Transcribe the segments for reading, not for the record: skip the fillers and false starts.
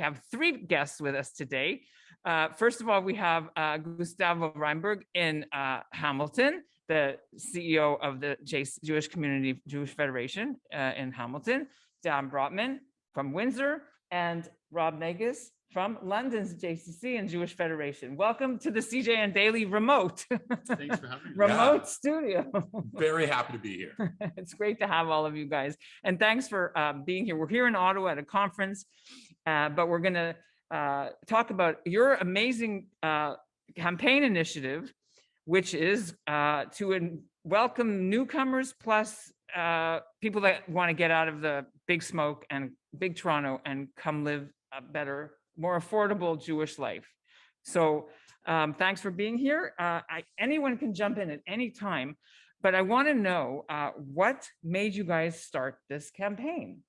we have three guests with us today. First of all, we have Gustavo Rymberg in Hamilton, the CEO of the Jewish Community Jewish Federation in Hamilton, Dan Brotman from Windsor, and Rob Nagus from London's JCC and Jewish Federation. Welcome to the CJN Daily remote. Thanks for having me. Remote studio. Very happy to be here. It's great to have all of you guys. And thanks for being here. We're here in Ottawa at a conference, but we're gonna talk about your amazing campaign initiative, which is to welcome newcomers plus people that want to get out of the big smoke and big Toronto and come live a better, more affordable Jewish life. So thanks for being here. Anyone can jump in at any time, but I want to know what made you guys start this campaign?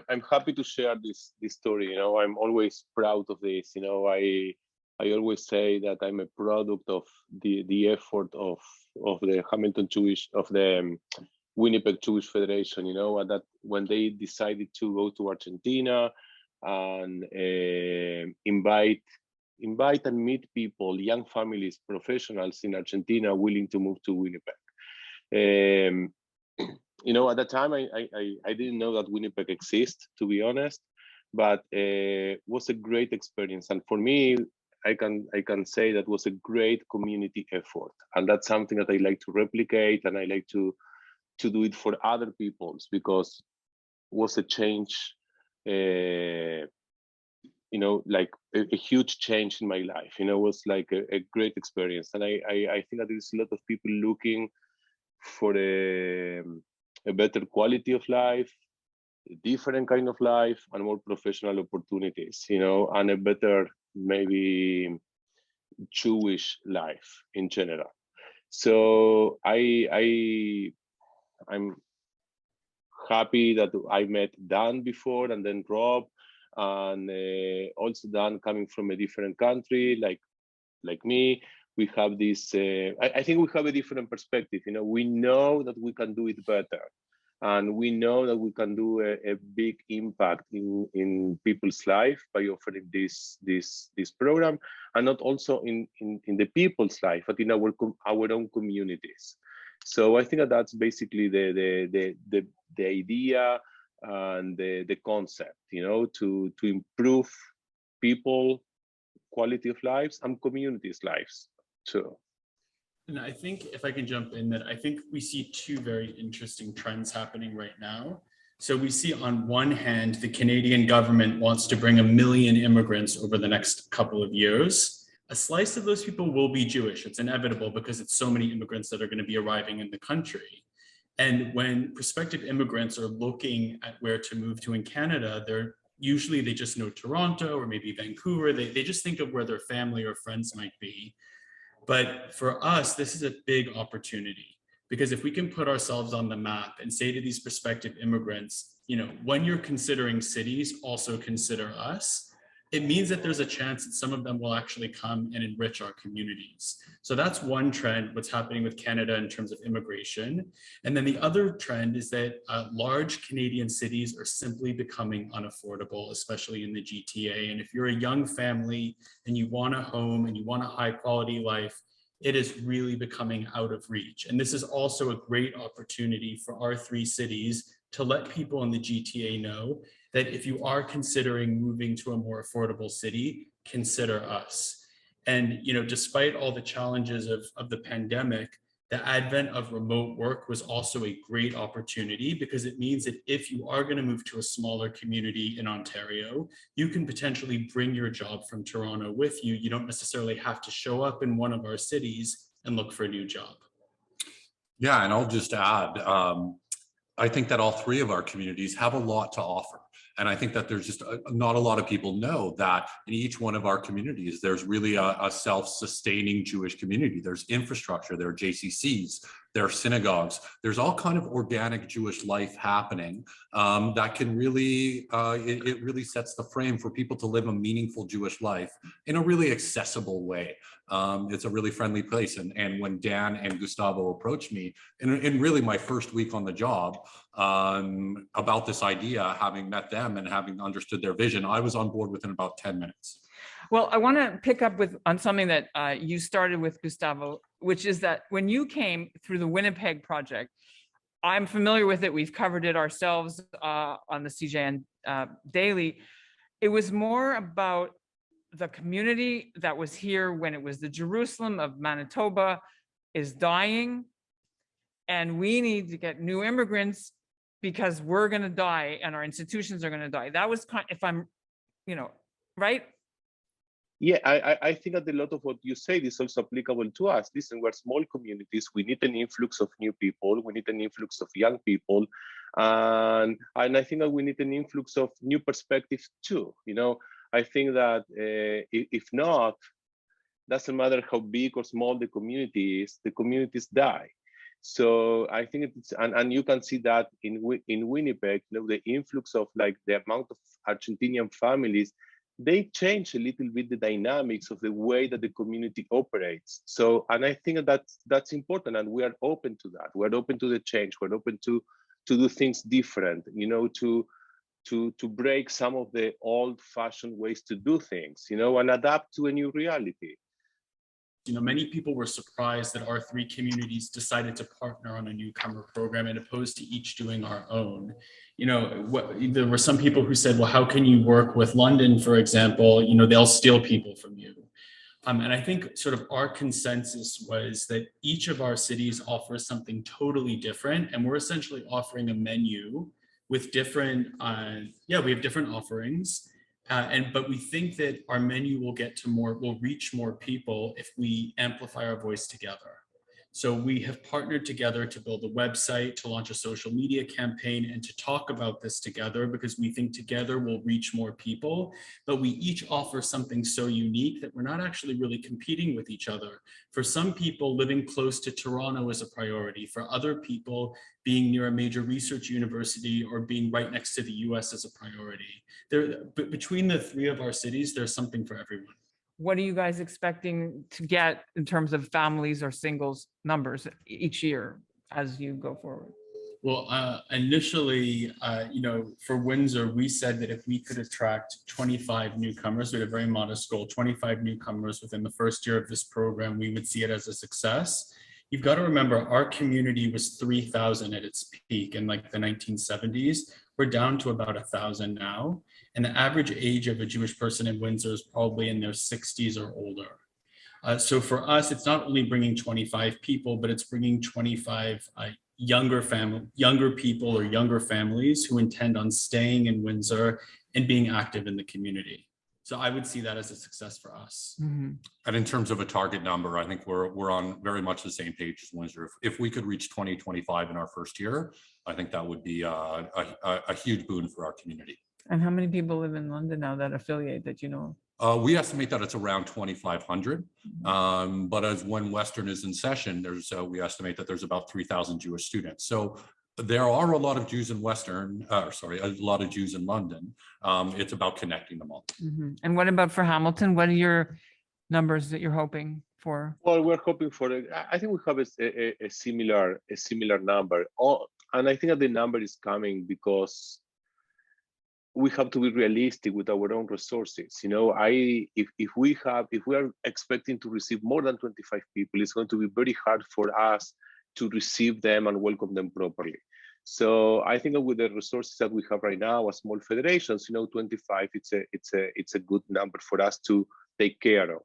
I'm happy to share this story. You know, I'm always proud of this. You know, I always say that I'm a product of the effort of the Hamilton Jewish, of the Winnipeg Jewish Federation. You know, and that when they decided to go to Argentina and invite and meet people, young families, professionals in Argentina willing to move to Winnipeg. You know, at that time, I didn't know that Winnipeg exists, to be honest, but it was a great experience. And for me, I can say that was a great community effort. And that's something that I like to replicate, and I like to do it for other peoples, because it was a change, you know, like a huge change in my life. You know, it was like a great experience. And I think that there's a lot of people looking for a better quality of life, a different kind of life, and more professional opportunities, you know, and a better, maybe Jewish life in general. So I'm happy that I met Dan before, and then Rob, and also Dan coming from a different country, like me. We have this, I think we have a different perspective. You know, we know that we can do it better. And we know that we can do a big impact in people's life by offering this program, and not also in the people's life, but in our own communities. So I think that that's basically the idea and the concept, you know, to improve people quality of lives and communities' lives too. And I think if I can jump in, that I think we see two very interesting trends happening right now. So we see on one hand, the Canadian government wants to bring 1 million immigrants over the next couple of years. A slice of those people will be Jewish. It's inevitable because it's so many immigrants that are going to be arriving in the country. And when prospective immigrants are looking at where to move to in Canada, they just know Toronto or maybe Vancouver. They just think of where their family or friends might be. But for us, this is a big opportunity, because if we can put ourselves on the map and say to these prospective immigrants, you know, when you're considering cities, also consider us, it means that there's a chance that some of them will actually come and enrich our communities. So that's one trend, what's happening with Canada in terms of immigration. And then the other trend is that large Canadian cities are simply becoming unaffordable, especially in the GTA. And if you're a young family and you want a home and you want a high quality life, it is really becoming out of reach. And this is also a great opportunity for our three cities to let people in the GTA know that if you are considering moving to a more affordable city, consider us. And, you know, despite all the challenges of the pandemic, the advent of remote work was also a great opportunity, because it means that if you are going to move to a smaller community in Ontario, you can potentially bring your job from Toronto with you. You don't necessarily have to show up in one of our cities and look for a new job. Yeah, and I'll just add, I think that all three of our communities have a lot to offer. And I think that there's just not a lot of people know that in each one of our communities, there's really a self-sustaining Jewish community. There's infrastructure, there are JCCs, there are synagogues. There's all kind of organic Jewish life happening that can really, it really sets the frame for people to live a meaningful Jewish life in a really accessible way. It's a really friendly place. And when Dan and Gustavo approached me in really my first week on the job about this idea, having met them and having understood their vision, I was on board within about 10 minutes. Well, I want to pick up on something that you started with, Gustavo, which is that when you came through the Winnipeg project, I'm familiar with it. We've covered it ourselves on the CJN Daily. It was more about the community that was here when it was the Jerusalem of Manitoba is dying, and we need to get new immigrants because we're going to die and our institutions are going to die. That was kind, if I'm, right? Yeah, I think that a lot of what you said is also applicable to us. Listen, we're small communities. We need an influx of new people. We need an influx of young people. And I think that we need an influx of new perspectives too. I think that if not, doesn't matter how big or small the community is, the communities die. So I think it's, and you can see that in Winnipeg, the influx of like the amount of Argentinian families, they change a little bit the dynamics of the way that the community operates. So, and I think that's important, and we are open to that. We're open to the change. We're open to do things different, to break some of the old-fashioned ways to do things, and adapt to a new reality. Many people were surprised that our three communities decided to partner on a newcomer program as opposed to each doing our own. There were some people who said, well, how can you work with London, for example? They'll steal people from you. And I think sort of our consensus was that each of our cities offers something totally different. And we're essentially offering a menu with different, we have different offerings. But we think that our menu will reach more people if we amplify our voice together. So we have partnered together to build a website, to launch a social media campaign, and to talk about this together because we think together we'll reach more people. But we each offer something so unique that we're not actually really competing with each other. For some people, living close to Toronto is a priority. For other people, being near a major research university or being right next to the US is a priority. Between the three of our cities, there's something for everyone. What are you guys expecting to get in terms of families or singles numbers each year as you go forward? Well, initially, for Windsor, we said that if we could attract 25 newcomers, we had a very modest goal, 25 newcomers within the first year of this program, we would see it as a success. You've got to remember, our community was 3,000 at its peak in like the 1970s. We're down to about 1,000 now. And the average age of a Jewish person in Windsor is probably in their 60s or older. So for us, it's not only bringing 25 people, but it's bringing 25 younger people or younger families who intend on staying in Windsor and being active in the community. So I would see that as a success for us. Mm-hmm. And in terms of a target number, I think we're on very much the same page as Windsor. If we could reach 2025 in our first year, I think that would be a huge boon for our community. And how many people live in London now that affiliate that you know? We estimate that it's around 2,500. But as when Western is in session, we estimate that there's about 3,000 Jewish students. So there are a lot of Jews in Western, a lot of Jews in London. It's about connecting them all. Mm-hmm. And what about for Hamilton? What are your numbers that you're hoping for? Well, we're hoping for, I think we have a similar number. And I think that the number is coming because we have to be realistic with our own resources. If we are expecting to receive more than 25 people, it's going to be very hard for us to receive them and welcome them properly. So I think that with the resources that we have right now as small federations, 25, it's a good number for us to take care of,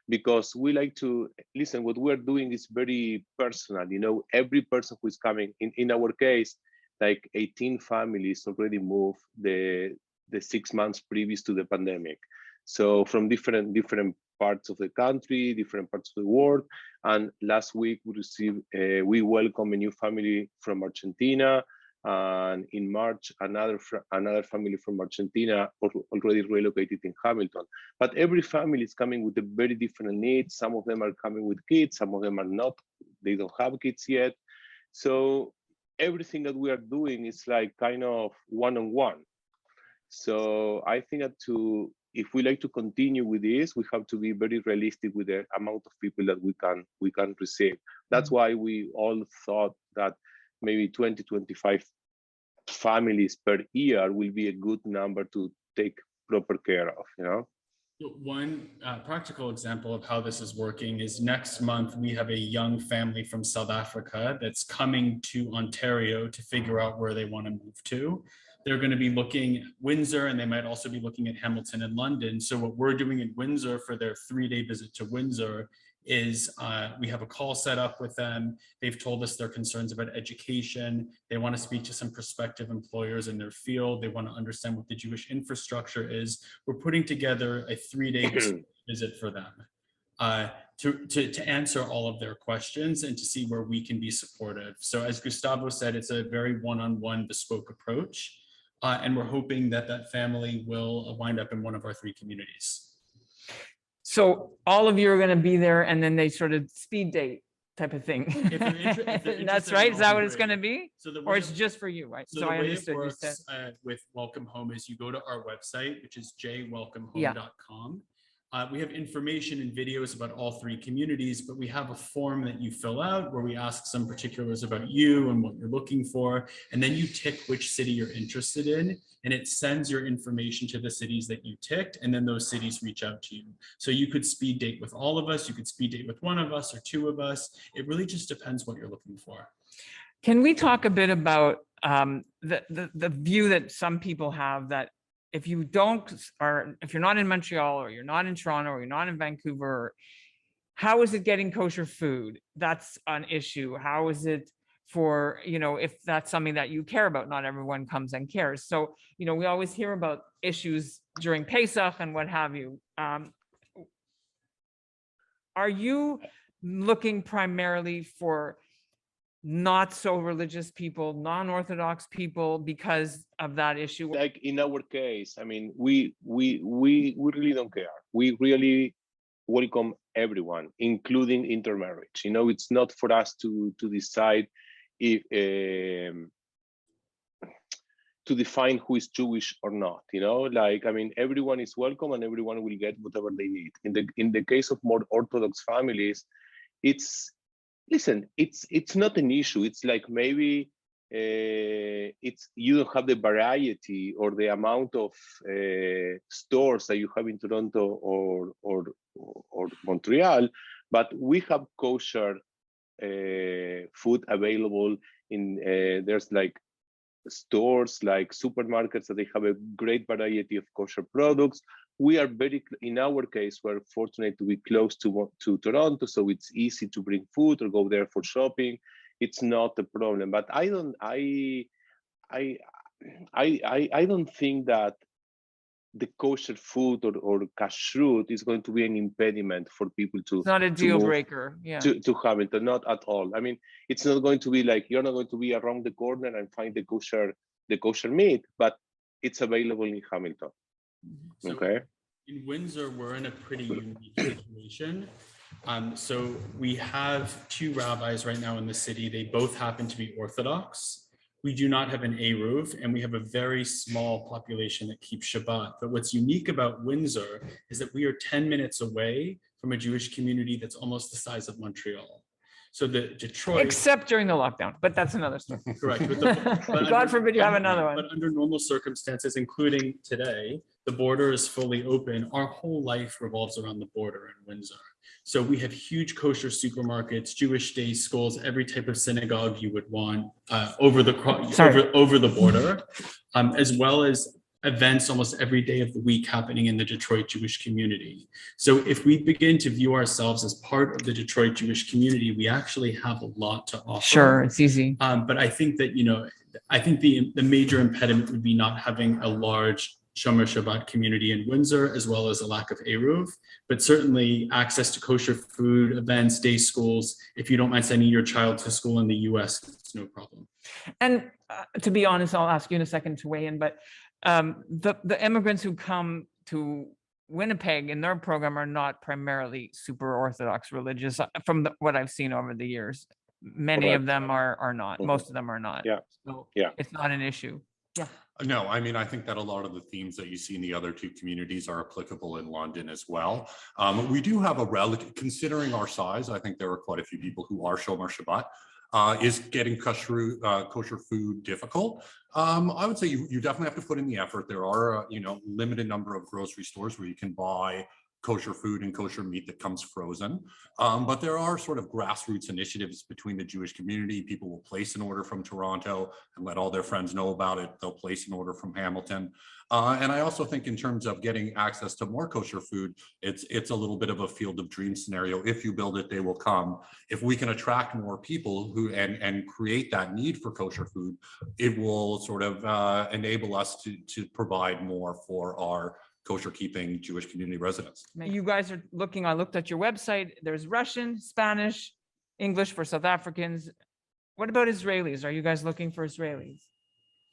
because we like to listen. What we're doing is very personal. Every person who is coming in our case, like 18 families already moved the 6 months previous to the pandemic. So from different parts of the country, different parts of the world. And last week we welcome a new family from Argentina. And in March, another family from Argentina already relocated in Hamilton. But every family is coming with a very different needs. Some of them are coming with kids, some of them are not. They don't have kids yet. So everything that we are doing is like kind of one-on-one. So I think that if we like to continue with this, we have to be very realistic with the amount of people that we can receive. That's why we all thought that maybe 20, 25 families per year will be a good number to take proper care of, you know? One practical example of how this is working is next month we have a young family from South Africa that's coming to Ontario to figure out where they want to move to. They're going to be looking at Windsor, and they might also be looking at Hamilton and London. So what we're doing in Windsor for their 3-day visit to Windsor is we have a call set up with them. They've told us their concerns about education. They want to speak to some prospective employers in their field. They want to understand what the Jewish infrastructure is. We're putting together a 3-day visit for them to answer all of their questions and to see where we can be supportive. So as Gustavo said, it's a very one-on-one bespoke approach. And we're hoping that that family will wind up in one of our 3 communities. So all of you are going to be there, and then they sort of speed date type of thing. If they're interested, That's right. Is that what that'll it's be going to great. be? So the Or way it's it- just for you, right? So So the I way it understood you said. works with Welcome Home is you go to our website, which is jwelcomehome.com. We have information and videos about all 3 communities, but we have a form that you fill out where we ask some particulars about you and what you're looking for. And then you tick which city you're interested in, and it sends your information to the cities that you ticked, and then those cities reach out to you. So you could speed date with all of us, you could speed date with one of us or 2 of us. It really just depends what you're looking for. Can we talk a bit about the view that some people have that if you don't, or if you're not in Montreal, or you're not in Toronto, or you're not in Vancouver, how is it getting kosher food? That's an issue. How is it for, you know, if that's something that you care about? Not everyone comes and cares. So, you know, we always hear about issues during Pesach and what have you. Are you looking primarily for not so religious people, non-Orthodox people, because of that issue? Like in our case, I mean, we really don't care. We really welcome everyone, including intermarriage. You know, it's not for us to decide if to define who is Jewish or not. You know, like, I mean, everyone is welcome and everyone will get whatever they need. In the case of more Orthodox families, it's not an issue. It's like maybe you don't have the variety or the amount of stores that you have in Toronto or Montreal, but we have kosher food available in there's like stores, like supermarkets, that they have a great variety of kosher products. We are in our case, we're fortunate to be close to Toronto, so it's easy to bring food or go there for shopping. It's not a problem. But I don't think that the kosher food or kashrut is going to be an impediment for people to. It's not a deal breaker. Yeah. To Hamilton, not at all. I mean, it's not going to be like, you're not going to be around the corner and find the kosher meat, but it's available in Hamilton. So okay. In Windsor, we're in a pretty unique situation. So we have 2 rabbis right now in the city. They both happen to be Orthodox. We do not have an Eruv, and we have a very small population that keeps Shabbat. But what's unique about Windsor is that we are 10 minutes away from a Jewish community that's almost the size of Montreal. So the Detroit, except during the lockdown, but that's another story. correct. God forbid you have another one. But under normal circumstances, including today, the border is fully open. Our whole life revolves around the border in Windsor. So we have huge kosher supermarkets, Jewish day schools, every type of synagogue you would want over the border, as well as events almost every day of the week happening in the Detroit Jewish community. So if we begin to view ourselves as part of the Detroit Jewish community, we actually have a lot to offer. Sure, it's easy. But I think that, I think the major impediment would be not having a large Shomer Shabbat community in Windsor, as well as a lack of Eruv, but certainly access to kosher food, events, day schools. If you don't mind sending your child to school in the US, it's no problem. And to be honest, I'll ask you in a second to weigh in, but the immigrants who come to Winnipeg in their program are not primarily super Orthodox religious from what I've seen over the years. many of Correct. them are not. Mhm. Most of them are not. Yeah. So Yeah. it's not an issue. Yeah. No, I mean, I think that a lot of the themes that you see in the other two communities are applicable in London as well. We do have a relative, considering our size, I think there are quite a few people who are Shomer Shabbat. Is getting kosher food difficult? I would say you definitely have to put in the effort. There are, limited number of grocery stores where you can buy kosher food and kosher meat that comes frozen. But there are sort of grassroots initiatives between the Jewish community. People will place an order from Toronto and let all their friends know about it. They'll place an order from Hamilton. And I also think in terms of getting access to more kosher food, it's a little bit of a field of dreams scenario. If you build it, they will come. If we can attract more people who and create that need for kosher food, it will sort of enable us to provide more for our kosher keeping Jewish community residents. You guys are looking, I looked at your website. There's Russian, Spanish, English for South Africans. What about Israelis? Are you guys looking for Israelis?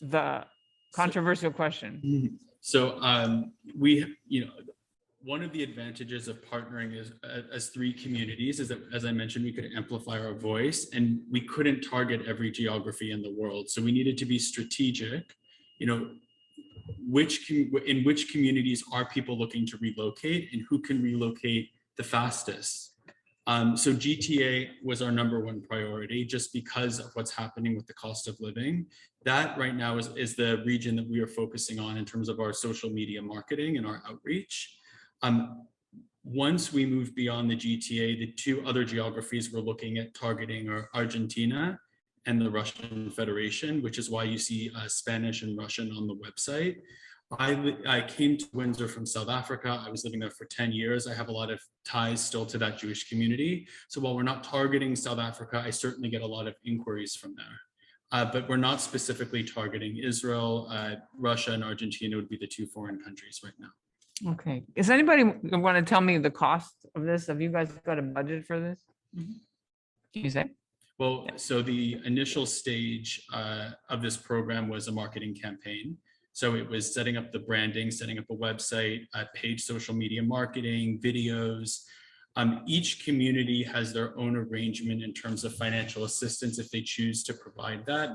The controversial question. So we, one of the advantages of partnering as three communities is that, as I mentioned, we could amplify our voice, and we couldn't target every geography in the world. So we needed to be strategic, in which communities are people looking to relocate and who can relocate the fastest. So GTA was our #1 priority just because of what's happening with the cost of living. That right now is the region that we are focusing on in terms of our social media marketing and our outreach. Once we move beyond the GTA, the two other geographies we're looking at targeting are Argentina and the Russian Federation, which is why you see Spanish and Russian on the website. I came to Windsor from South Africa. I was living there for 10 years. I have a lot of ties still to that Jewish community. So while we're not targeting South Africa, I certainly get a lot of inquiries from there. But we're not specifically targeting Israel. Russia and Argentina would be the two foreign countries right now. Okay. Does anybody want to tell me the cost of this? Have you guys got a budget for this? Can you say? Well, so the initial stage of this program was a marketing campaign. So it was setting up the branding, setting up a website, paid social media marketing, videos. Each community has their own arrangement in terms of financial assistance if they choose to provide that.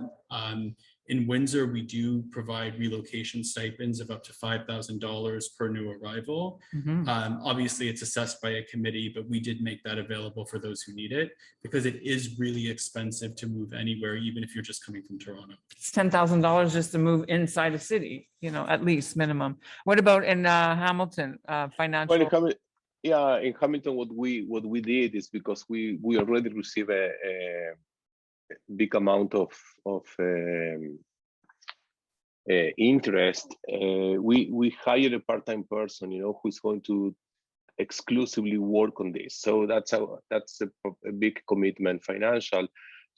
In Windsor, we do provide relocation stipends of up to $5,000 per new arrival. Obviously, it's assessed by a committee, but we did make that available for those who need it because it is really expensive to move anywhere, even if you're just coming from Toronto. It's $10,000 just to move inside a city, at least minimum. What about in Hamilton, financial? Well, in Hamilton, what we did is because we already receive a big amount of interest. We hire a part-time person, who's going to exclusively work on this. So that's a big commitment, financial,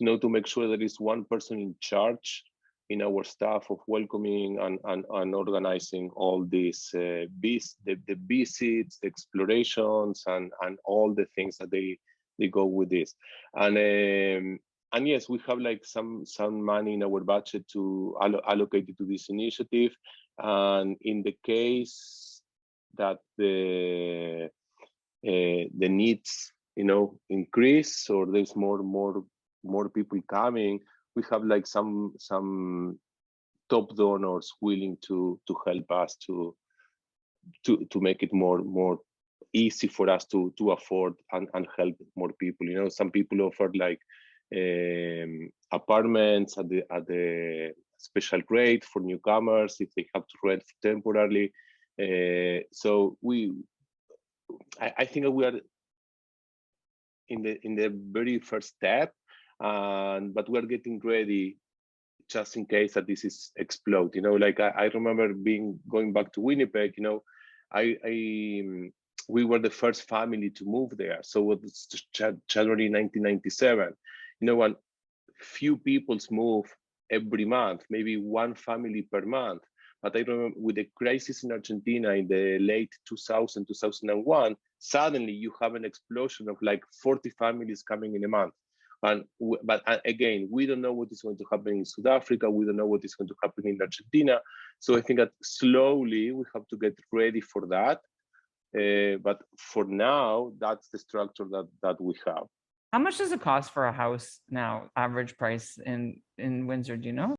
to make sure there is one person in charge in our staff of welcoming and organizing all these the visits, the explorations, and all the things that they go with this. And yes, we have like some money in our budget to allocate it to this initiative. And in the case that the needs, increase, or there's more people coming, we have like some top donors willing to help us to make it more easy for us to afford and help more people. Some people offer like apartments at the special rate for newcomers if they have to rent temporarily. So I think we are in the very first step, but we are getting ready just in case that this is explode. Like I remember going back to Winnipeg. We were the first family to move there. So it was January 1997. When few people move every month, maybe one family per month. But I remember with the crisis in Argentina in the late 2000, 2001, suddenly you have an explosion of like 40 families coming in a month. But again, we don't know what is going to happen in South Africa. We don't know what is going to happen in Argentina. So I think that slowly we have to get ready for that. But for now, that's the structure that we have. How much does it cost for a house now, average price in Windsor, do you know?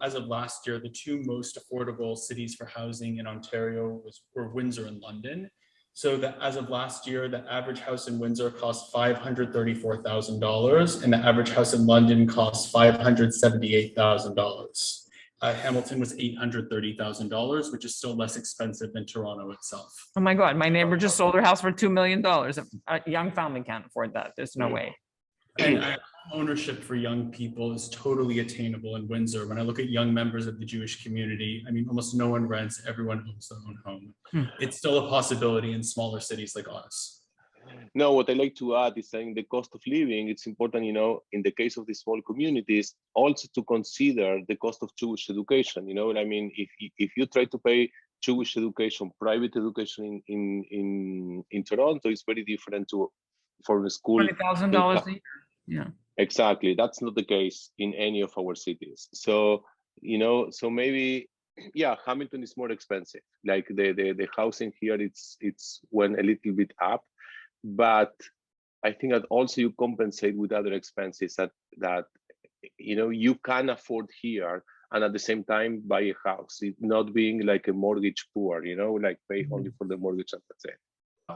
As of last year, the two most affordable cities for housing in Ontario were Windsor and London. So that as of last year, the average house in Windsor cost $534,000 and the average house in London cost $578,000. Hamilton was $830,000, which is still less expensive than Toronto itself. Oh my God, my neighbor just sold her house for $2 million. A young family can't afford that. There's no way. And ownership for young people is totally attainable in Windsor. When I look at young members of the Jewish community, I mean, almost no one rents, everyone owns their own home. It's still a possibility in smaller cities like ours. No, what I like to add is saying the cost of living, it's important, you know, in the case of the small communities, also to consider the cost of Jewish education. You know what I mean? If you try to pay Jewish education, private education in Toronto, it's very different to for a school. $20,000 a year. Yeah. Exactly. That's not the case in any of our cities. So, you know, so maybe, yeah, Hamilton is more expensive. Like the housing here, it's went a little bit up, but I think that also you compensate with other expenses that you know you can afford here, and at the same time buy a house. It not being like a mortgage poor, you know, like pay only for the mortgage and that's it.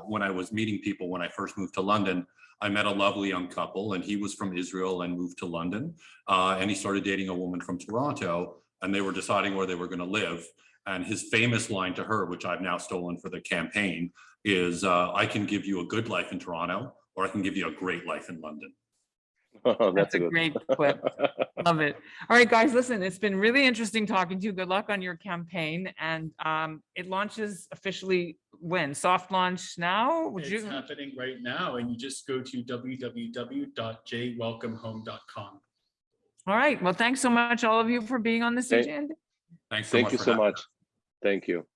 When I was meeting people when I first moved to London, I met a lovely young couple, and he was from Israel and moved to London, and he started dating a woman from Toronto, and they were deciding where they were going to live. And his famous line to her, which I've now stolen for the campaign, is, I can give you a good life in Toronto, or I can give you a great life in London. Oh, That's a great clip. Love it. All right, guys, listen, it's been really interesting talking to you. Good luck on your campaign. And it launches officially when? Soft launch now? It's happening right now, and you just go to www.jwelcomehome.com. All right. Well, thanks so much, all of you, for being on the CJ. Thanks so Thank much you for so having much. us. Thank you.